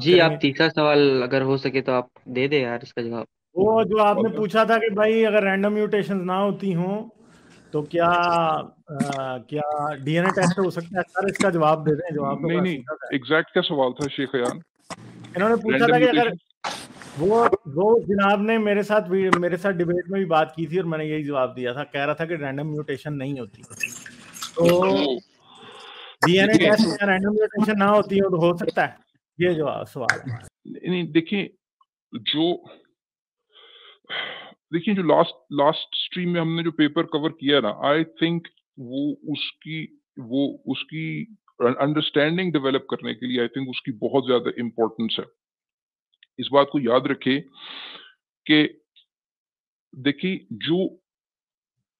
बात जी आप करेंगे। तीसरा सवाल अगर हो सके तो आप दे दे यार इसका जवाब। वो जो आपने पूछा था कि भाई अगर रैंडम म्यूटेशंस ना होती हों तो क्या क्या डीएनए टेस्ट हो सकता है? सर इसका जवाब दे दें, जवाब तो नहीं बड़ा नहीं, सीधा था। एग्जैक्ट क्या सवाल था शेख अयान? इन्होंने पूछा रैंडम था कि अगर म्यूटेशन। वो जनाब ने मेरे साथ डिबेट में भी बात की थी और मैंने यही जवाब दिया था, कह रहा था कि रैंडम म्यूटेशन नहीं होती। तो तो डीएनए देखिए, टेस्ट में रैंडम म्यूटेशन ना होती हो तो हो सकता है, ये जवाब सवाल है। नहीं देखिए, जो देखिए जो लास्ट लास्ट स्ट्रीम में हमने जो पेपर कवर किया ना, आई थिंक वो उसकी अंडरस्टैंडिंग डेवलप करने के लिए आई थिंक उसकी बहुत ज्यादा इम्पोर्टेंस है। इस बात को याद रखिए कि देखिए, जो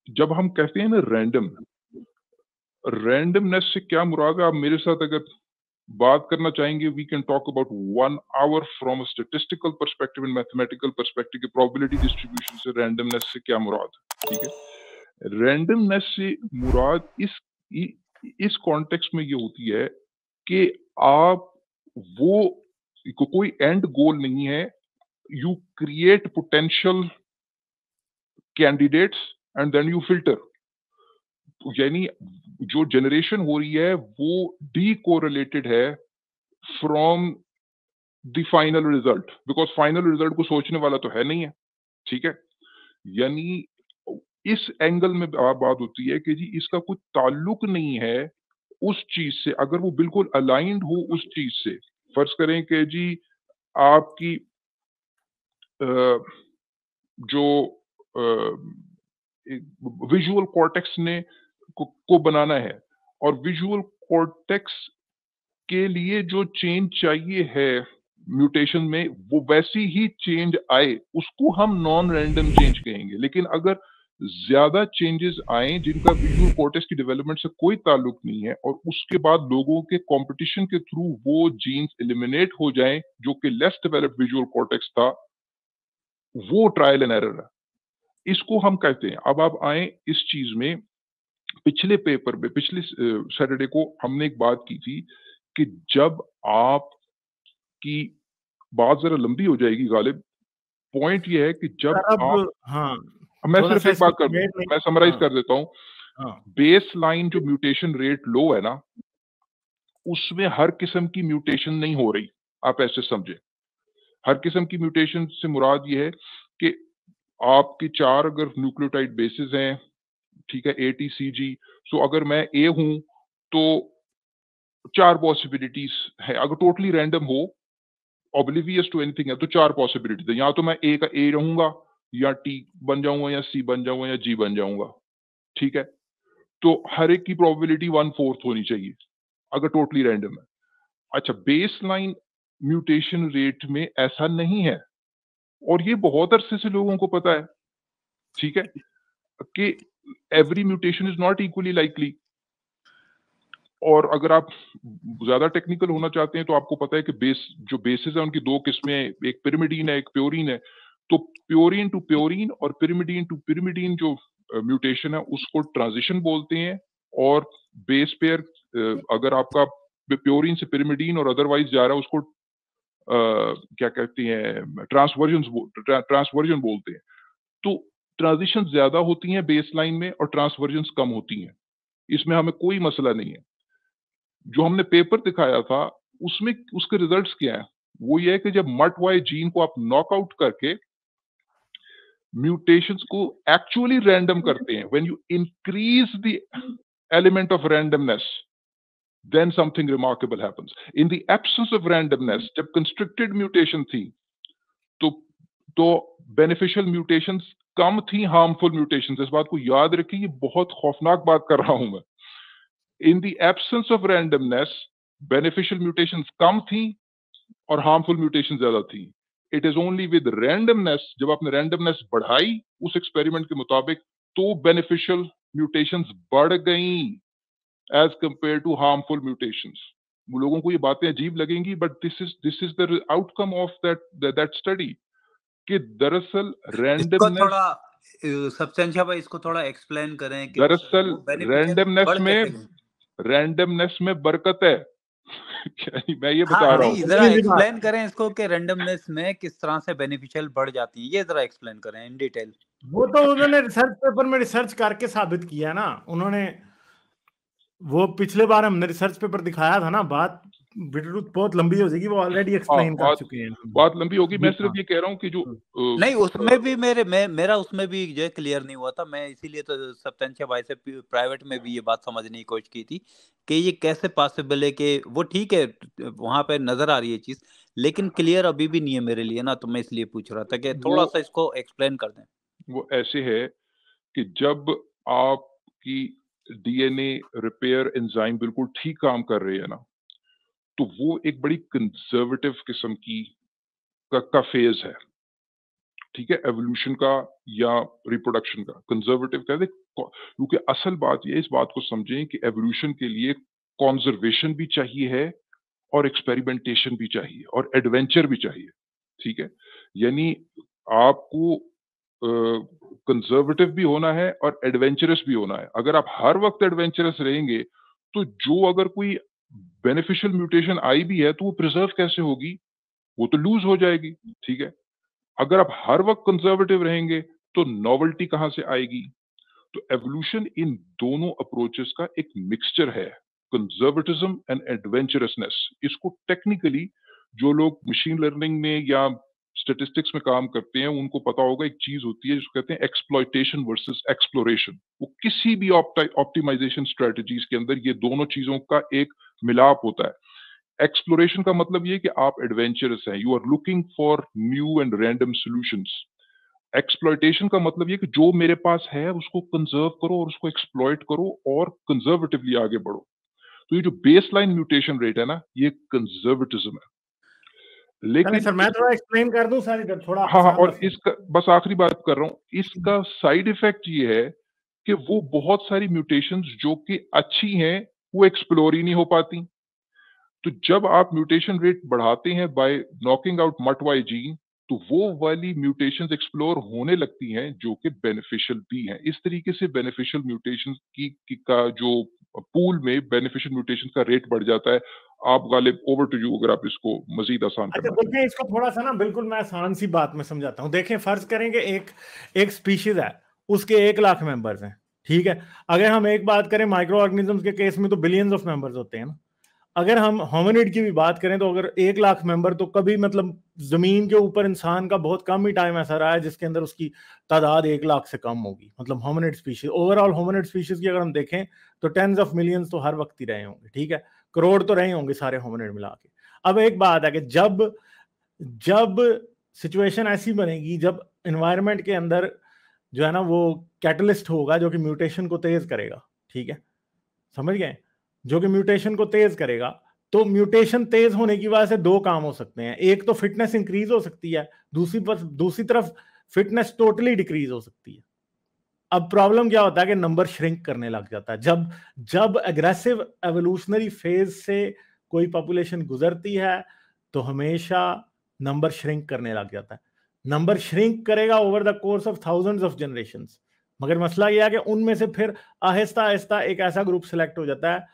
जब हम कहते हैं ना रैंडमनेस से क्या मुराद है? आप मेरे साथ अगर बात करना चाहेंगे, we can talk about 1 hour from a statistical perspective and mathematical perspective, probability distribution से रैंडमनेस से क्या मुराद है, ठीक है? रैंडमनेस से मुराद इस कॉन्टेक्स्ट में ये होती है कि आप वो कोई एंड गोल नहीं है। You create potential candidates and then you filter. यानी जो जनरेशन हो रही है वो डी कोरिलेटेड है from the final result, because final result को सोचने वाला तो है नहीं है, ठीक है? यानी इस एंगल में बात होती है कि जी इसका कोई ताल्लुक नहीं है उस चीज से। अगर वो बिल्कुल अलाइंड हो उस चीज से, फर्ज करें कि जी आपकी जो विजुअल कॉर्टेक्स ने को बनाना है, और विजुअल कॉर्टेक्स के लिए जो चेंज चाहिए है म्यूटेशन में, वो वैसी ही चेंज आए, उसको हम नॉन रैंडम चेंज कहेंगे। लेकिन अगर ज्यादा चेंजेस आए जिनका विजुअल कॉर्टेक्स की डेवलपमेंट से कोई ताल्लुक नहीं है, और उसके बाद लोगों के कंपटीशन के थ्रू वो जीन्स एलिमिनेट हो जाएं जो कि लेस डेवलप्ड विजुअल कॉर्टेक्स था, वो ट्रायल एंड एरर है, इसको हम कहते हैं। अब आप आए इस चीज में, पिछले पेपर में पिछले सैटरडे को हमने एक बात की थी कि जब आपकी बात जरा लंबी हो जाएगी गालिब, पॉइंट ये है कि जब सर अब आप हाँ, मैं थोड़ा सिर्फ सा एक बात इसको कर डिबेट में मैं समराइज हाँ कर देता हूं। हाँ बेस लाइन जो म्यूटेशन रेट लो है ना, उसमें हर किस्म की म्यूटेशन नहीं हो रही। आप ऐसे समझे, हर किस्म की म्यूटेशन से मुराद ये है कि आपके 4 अगर न्यूक्लियोटाइड बेसिस हैं, ठीक है, ATCG, सो अगर मैं ए हूं तो 4 पॉसिबिलिटीज है। अगर टोटली रैंडम हो, ऑब्लिवियस टू एनीथिंग है, तो 4 पॉसिबिलिटीज है। या तो मैं ए का ए रहूंगा, या टी बन जाऊंगा, या सी बन जाऊंगा, या जी बन जाऊंगा, ठीक है? तो हर एक की प्रोबेबिलिटी 1/4 होनी चाहिए अगर टोटली रैंडम है। अच्छा, बेस लाइन म्यूटेशन रेट में ऐसा नहीं है, और ये बहुत अरसे से लोगों को पता है, ठीक है, कि every mutation is not equally likely. और अगर आप ज्यादा टेक्निकल होना चाहते हैं तो आपको पता है कि जो बेसिस है उनकी 2 किस्में हैं, एक पिरिमिडीन है, एक प्योरीन है। तो प्योरीन टू प्योरीन और पिरिमिडीन टू पिरिमिडीन जो म्यूटेशन है उसको ट्रांजिशन बोलते हैं। और बेस पेयर अगर आपका प्योरीन से पिरिमिडीन और अदरवाइज जा रहा है, उसको क्या कहते हैं, ट्रांसवर्जन बोलते हैं। तो ट्रांजिशन ज्यादा होती हैं बेस लाइन में और ट्रांसवर्जन कम होती हैं, इसमें हमें कोई मसला नहीं है। जो हमने पेपर दिखाया था उसमें उसके रिजल्ट्स क्या है, वो ये है कि जब MUT1 जीन को आप नॉकआउट करके म्यूटेशंस को एक्चुअली रैंडम करते हैं, when you increase the element of randomness, then something remarkable happens. In the absence of randomness, जब constricted mutation थी, तो बेनिफिशियल म्यूटेशंस कम थी, हार्मफुल म्यूटेशंस। इस बात को याद रखिए, ये बहुत खौफनाक बात कर रहा हूं मैं। In the absence of randomness, beneficial mutations कम थी और हार्मफुल म्यूटेशन ज्यादा थी। It is only with randomness, जब आपने रैंडमनेस बढ़ाई उस एक्सपेरिमेंट के मुताबिक, तो बेनिफिशियल म्यूटेशंस बढ़ गई as compare to harmful mutations. लोगों को ये बातें अजीब लगेंगी, but this is the outcome of that study, कि दरअसल इसको रैंडमनेस, थोड़ा सब्सटेंशिया भाई इसको थोड़ा एक्सप्लेन करें कि दरअसल वो बेनिफिशियल बढ़ कैसे गई? रैंडमनेस में बरकत है। मैं ये बता हाँ रहा नहीं, हूँ। जरा एक्सप्लेन करें इसको कि रैंडमनेस में किस तरह से बेनिफिशियल बढ़ जाती है, ये जरा एक्सप्लेन करें इन डिटेल। वो तो उन्होंने रिसर्च पेपर में रिसर्च करके साबित किया ना उन्होंने। वो पिछले बार हमने रिसर्च पेपर दिखाया था ना, बात बहुत लंबी हो जाएगी, वो ऑलरेडी एक्सप्लेन कर चुके हैं। बात लंबी होगी। मैं सिर्फ ये कह रहा हूँ कि जो नहीं उसमें भी मेरा उसमें भी जो है क्लियर नहीं हुआ था। मैं इसीलिए तो सप्तांशा भाई से प्राइवेट में भी ये बात समझने की कोशिश की थी कि ये कैसे पॉसिबल है कि वो ठीक है वहां पे नजर आ रही है चीज, लेकिन क्लियर अभी भी नहीं है मेरे लिए ना, तो मैं इसलिए पूछ रहा था कि थोड़ा सा इसको एक्सप्लेन कर दें। वो ऐसे है कि जब आपकी डीएनए रिपेयर एंजाइम बिल्कुल ठीक काम कर रही है ना, तो वो एक बड़ी कंजर्वेटिव किस्म की का फेज है, ठीक है, एवोल्यूशन का या रिप्रोडक्शन का। कंजर्वेटिव कहते क्योंकि असल बात ये, इस बात को समझें कि एवोल्यूशन के लिए कॉन्जर्वेशन भी चाहिए है और एक्सपेरिमेंटेशन भी चाहिए और एडवेंचर भी चाहिए, ठीक है। यानी आपको कंजर्वेटिव भी होना है और एडवेंचरस भी होना है। अगर आप हर वक्त एडवेंचरस रहेंगे तो जो अगर कोई बेनिफिशियल म्यूटेशन आई भी है तो वो प्रिजर्व कैसे होगी, वो तो लूज हो जाएगी, ठीक है। अगर आप हर वक्त कंजर्वेटिव रहेंगे तो नॉवेल्टी कहां से आएगी। तो एवोल्यूशन इन दोनों अप्रोचेस का एक मिक्सचर है, कंजर्वेटिज्म एंड एडवेंचरसनेस। इसको टेक्निकली जो लोग मशीन लर्निंग में या स्टैटिस्टिक्स में काम करते हैं उनको पता होगा, एक चीज होती है जिसको कहते हैं एक्सप्लॉयटेशन वर्सेस एक्सप्लोरेशन। वो किसी भी ऑप्टिमाइजेशन स्ट्रेटजीज के अंदर ये दोनों चीजों का एक मिलाप होता है। एक्सप्लोरेशन का मतलब ये कि आप एडवेंचरस हैं, you are looking for new and random solutions. Exploitation का मतलब ये कि जो मेरे पास है उसको कंजर्व करो और उसको एक्सप्लॉयट करो और कंजर्वेटिवली आगे बढ़ो। तो ये जो बेसलाइन म्यूटेशन रेट है ना, ये कंजर्वेटिज्म है। लेकिन सर मैं थोड़ा एक्सप्लेन कर दूं सारी थोड़ा। हाँ, और इसका बस आखिरी बात कर रहा हूँ, इसका साइड इफेक्ट ये है कि वो बहुत सारी म्यूटेशंस जो कि अच्छी हैं वो एक्सप्लोर ही नहीं हो पाती। तो जब आप म्यूटेशन रेट बढ़ाते हैं bye knocking out MUT1 gene, तो वो वाली म्यूटेशंस एक्सप्लोर होने लगती हैं जो कि बेनिफिशियल भी हैं। इस तरीके से बेनिफिशियल म्यूटेशंस की का जो पूल में बेनिफिशियल म्यूटेशन का रेट बढ़ जाता है। आप गालिब, ओवर टू यू, अगर आप इसको मजीद आसान करना चाहें। देखें इसको थोड़ा सा ना, बिल्कुल मैं आसान सी बात में समझाता हूँ। देखें फर्ज करेंगे एक स्पीशीज है, उसके 1 लाख मेंबर्स हैं, ठीक है। अगर हम एक बात करें माइक्रो ऑर्गेनिजम्स के केस में तो बिलियंस ऑफ मेंबर्स होते हैं ना। अगर हम होमिनिड की भी बात करें तो अगर 1 लाख मेंबर, तो कभी मतलब जमीन के ऊपर इंसान का बहुत कम ही टाइम ऐसा रहा है जिसके अंदर उसकी तादाद 1 लाख से कम होगी। मतलब hominid species, overall hominid species की अगर हम देखें तो टेंस ऑफ मिलियंस तो हर वक्त ही रहे होंगे, ठीक है, करोड़ तो रहे होंगे सारे होमिनिड मिला के। अब एक बात है कि जब सिचुएशन ऐसी बनेगी, जब एनवायरनमेंट के अंदर जो है ना वो कैटलिस्ट होगा जो कि म्यूटेशन को तेज करेगा, ठीक है, समझ गए, जो कि म्यूटेशन को तेज करेगा, तो म्यूटेशन तेज होने की वजह से 2 काम हो सकते हैं। एक तो फिटनेस इंक्रीज हो सकती है, दूसरी तरफ फिटनेस टोटली डिक्रीज हो सकती है। अब प्रॉब्लम क्या होता है कि नंबर श्रिंक करने लग जाता है। जब एग्रेसिव एवोल्यूशनरी फेज से कोई पॉपुलेशन गुजरती है तो हमेशा नंबर श्रिंक करने लग जाता है। नंबर श्रिंक करेगा over the course of thousands of generations, मगर मसला यह है कि उनमें से फिर आहिस्ता आहिस्ता एक ऐसा ग्रुप सेलेक्ट हो जाता है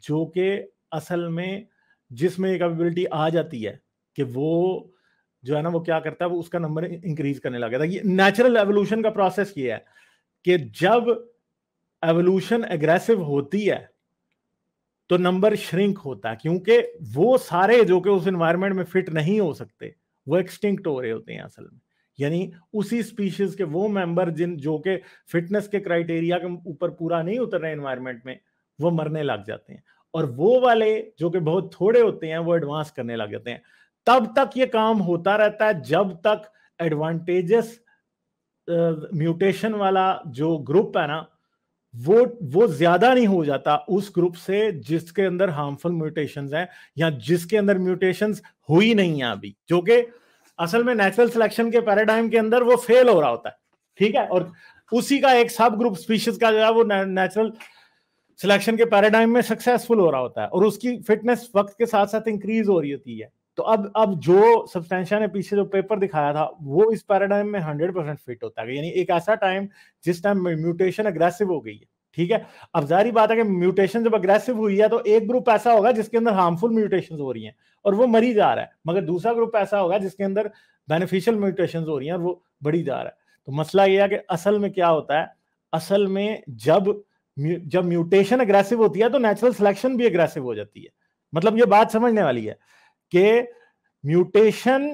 जो कि असल में जिसमें एक एबिलिटी आ जाती है कि वो जो है ना वो क्या करता है, वो उसका नंबर इंक्रीज करने लग जाता है। ये नेचुरल एवोल्यूशन का प्रोसेस ये है कि जब एवोल्यूशन एग्रेसिव होती है तो नंबर श्रिंक होता है, क्योंकि वो सारे जो कि उस एनवायरनमेंट में फिट नहीं हो सकते वो एक्सटिंक्ट हो रहे होते हैं असल में। यानी उसी स्पीशीज के वो मेंबर जो कि फिटनेस के क्राइटेरिया के ऊपर पूरा नहीं उतर रहे एनवायरनमेंट में, वो मरने लग जाते हैं, और वो वाले जो कि बहुत थोड़े होते हैं वो एडवांस करने लग जाते हैं। तब तक ये काम होता रहता है जब तक एडवांटेजेस म्यूटेशन वाला जो ग्रुप है ना वो ज्यादा नहीं हो जाता उस ग्रुप से जिसके अंदर हार्मफुल म्यूटेशंस हैं या जिसके अंदर म्यूटेशंस हुई नहीं है अभी, जो कि असल में नेचुरल सिलेक्शन के पैराडाइम के अंदर वो फेल हो रहा होता है, ठीक है। और उसी का एक सब ग्रुप स्पीशीज का जो है वो नेचुरल सिलेक्शन के पैराडाइम में सक्सेसफुल हो रहा होता है और उसकी फिटनेस वक्त के साथ साथ इंक्रीज हो रही होती है। तो अब जो सब्सटेंशिया ने पीछे जो पेपर दिखाया था वो इस पैराडाइम में 100% फिट होता है। यानी एक ऐसा टाइम जिस टाइम म्यूटेशन एग्रेसिव हो गई है, ठीक है। अब जारी बात है कि म्यूटेशन जब अग्रेसिव हुई है तो एक ग्रुप ऐसा होगा जिसके अंदर हार्मफुल म्यूटेशंस हो रही हैं और वो मरी जा रहा है, मगर दूसरा ग्रुप ऐसा होगा जिसके अंदर बेनिफिशियल म्यूटेशंस हो रही हैं और वो बढ़ी जा रहा है। तो मसला ये है कि असल में क्या होता है, असल में जब म्यूटेशन अग्रेसिव होती है तो नेचुरल सिलेक्शन भी अग्रेसिव हो जाती है। मतलब ये बात समझने वाली है कि म्यूटेशन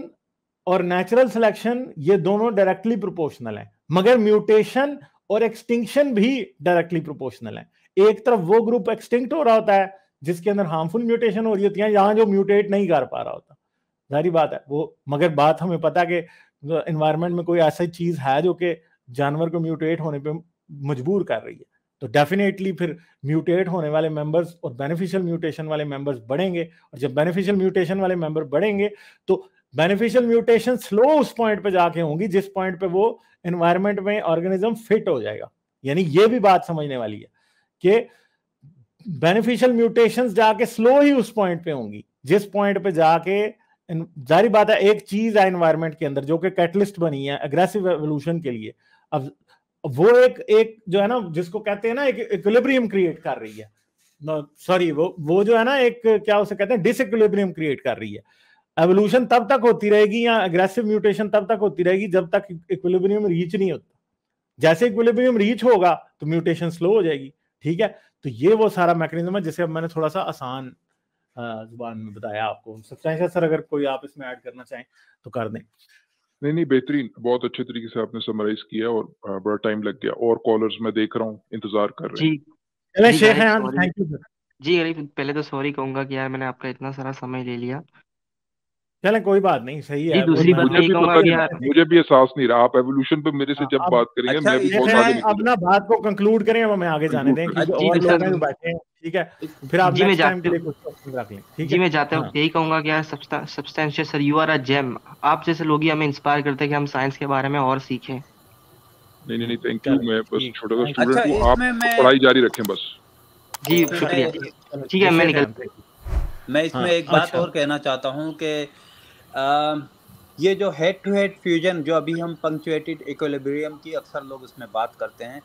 और नेचुरल सिलेक्शन ये दोनों डायरेक्टली प्रोपोर्शनल हैं, मगर म्यूटेशन और एक्सटिंक्शन भी डायरेक्टली प्रोपोर्शनल है। एक तरफ वो ग्रुप एक्सटिंक्ट हो रहा होता है जिसके अंदर हार्मफुल म्यूटेशन हो रही होती है, यहां जो म्यूटेट नहीं कर पा रहा होता, जारी बात है वो। मगर बात हमें पता है कि एनवायरनमेंट में कोई ऐसी चीज है जो कि जानवर को म्यूटेट होने पे मजबूर कर रही है, तो डेफिनेटली फिर म्यूटेट होने वाले मेंबर्स और बेनिफिशियल म्यूटेशन वाले मेंबर्स बढ़ेंगे, और जब बेनिफिशियल म्यूटेशन वाले मेंबर बढ़ेंगे तो बेनिफिशियल म्यूटेशन स्लो उस पॉइंट पे जाके होंगी जिस पॉइंट पे वो एनवायरनमेंट में ऑर्गेनिज्म फिट हो जाएगा। यानी ये भी बात समझने वाली है कि बेनिफिशियल म्यूटेशंस जाके स्लो ही उस पॉइंट पे होंगी जिस पॉइंट पे जाके, जारी बात है एक चीज है एनवायरनमेंट के अंदर जो कि कैटलिस्ट बनी है एग्रेसिव एवोल्यूशन के लिए। अब वो एक जो है ना जिसको कहते हैं ना एक इक्विलिब्रियम क्रिएट कर रही है, सॉरी वो जो है ना एक क्या उसे कहते हैं डिसइक्विलिब्रियम क्रिएट कर रही है। एवोल्यूशन तब तक होती रहेगी या एग्रेसिव म्यूटेशन तब तक होती रहेगी जब तक इक्विलिब्रियम रीच नहीं होता। जैसे इक्विलिब्रियम रीच होगा तो म्यूटेशन स्लो हो जाएगी, ठीक है। तो ये वो सारा मैकेनिज्म है जिसे अब मैंने थोड़ा सा आसान जुबान में बताया आपको। सब्सटेंशियल सर अगर कोई आप इसमें ऐड करना चाहें तो कर दें। नहीं बेहतरीन, बहुत अच्छे तरीके से आपने समराइज किया और बड़ा टाइम लग गया और कॉलर्स मैं देख रहा हूँ इंतजार कर रहे हैं। जी शेख हैं, गालिब, थैंक यू सर। जी गालिब, पहले तो सॉरी कहूंगा कि यार मैंने आपका इतना सारा समय ले लिया। चले कोई बात नहीं, सही जी है। दूसरी बात मैं ये कहूंगा कि यार मुझे भी एहसास नहीं रहा, आप एवोल्यूशन पे मेरे से जब बात करेंगे अच्छा, मैं भी बहुत इसमें आगे निकल अपना बात को कंक्लूड करें, अब हमें आगे जाने दें क्योंकि जी और सर, लोग हैं जो बैठे हैं, ठीक है। फिर आप जी मैं नेक्स्ट टाइम जाते के लिए कुछ क्वेश्चन रख लें, ठीक जी है। मैं जाते हाँ। वक्त यही कहूंगा कि यार substantial sir you are a gem. आप जैसे लोग ही हमें इंस्पायर करते हैं कि हम साइंस के बारे में और सीखें। नहीं थैंक यू। मैं बस ठीक, छोटा सा अच्छा, स्टूडेंट हूँ, आप इसमें मैं पढ़ाई जारी रखें बस। जी इसमें शुक्रिया, चलो, ठीक है मैं शेख हैं, निकल। मैं इसमें हाँ, एक बात अच्छा। और कहना चाहता हूँ कि ये जो हेड टू हेड फ्यूजन जो अभी हम पंक्चुएटेड इक्विलिब्रियम की अक्सर लोग उसमें बात करते हैं,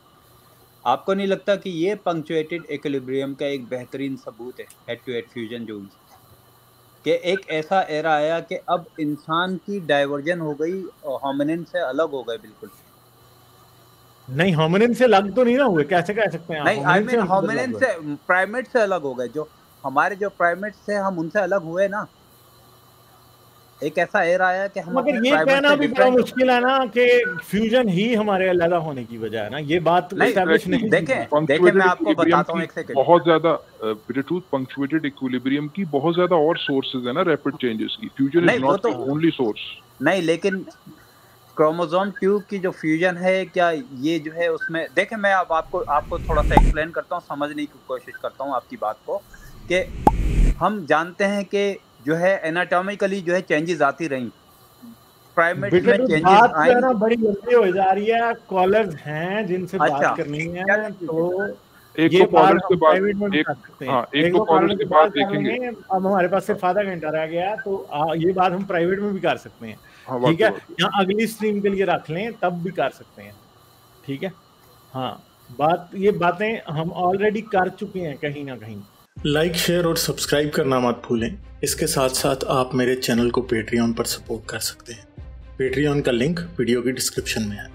आपको नहीं लगता कि ये पंक्चुएटेड इक्विलिब्रियम का एक बेहतरीन सबूत है? हेड टू हेड फ्यूजन जो हुई कि एक ऐसा एरा आया कि अब इंसान की डाइवर्जन हो गई और होमिनिन से अलग हो गए बिल्कुल। नहीं, होमिनिन से अलग तो नहीं ना हुए, कैसे कह सकते हैं आप? नहीं, आई मीन हम होमिनिन से प्राइमेट से अलग हो गए। जो हमारे जो प्राइमेट्स थे हम उनसे अलग हुए ना। एक ऐसा एरा आया कि हम मगर ये कहना भी बड़ा मुश्किल है ना कि फ्यूजन ही हमारे अलग होने की वजह है ना, ये बात एस्टैब्लिश नहीं। देखें मैं आपको बताता हूँ एक सेकंड। बहुत ज्यादा पंक्चुएटेड इक्विलिब्रियम की बहुत ज्यादा और सोर्सेज है ना रैपिड चेंजेस की। Fusion is not the only source. नहीं, लेकिन क्रोमोसोम ट्यूब की जो फ्यूजन है, क्या ये जो है उसमें देखें मैं अब आपको थोड़ा सा एक्सप्लेन करता हूँ, समझने की कोशिश करता हूँ आपकी बात को। कि हम जानते हैं कि जो है एनाटॉमिकली जो है चेंजेस आती रही, प्राइमेट में चेंजेस आई ना बड़ी लंबी हो जा रही है। कॉलर्स हैं जिनसे बात करनी है, तो एक ये कॉलर्स के बाद प्राइवेट में कर सकते हैं। एक दो कॉलर्स के बाद देखेंगे। अब हमारे पास सिर्फ आधा घंटा रह गया, तो ये बात हम प्राइवेट में भी कर सकते हैं, ठीक है, या अगली स्ट्रीम के लिए रख लें तब भी कर सकते हैं, ठीक है। हाँ, ये बातें हम ऑलरेडी कर चुके हैं कहीं ना कहीं। लाइक, शेयर और सब्सक्राइब करना मत भूलें। इसके साथ साथ आप मेरे चैनल को पेट्रियन पर सपोर्ट कर सकते हैं। पेट्रियन का लिंक वीडियो की डिस्क्रिप्शन में है।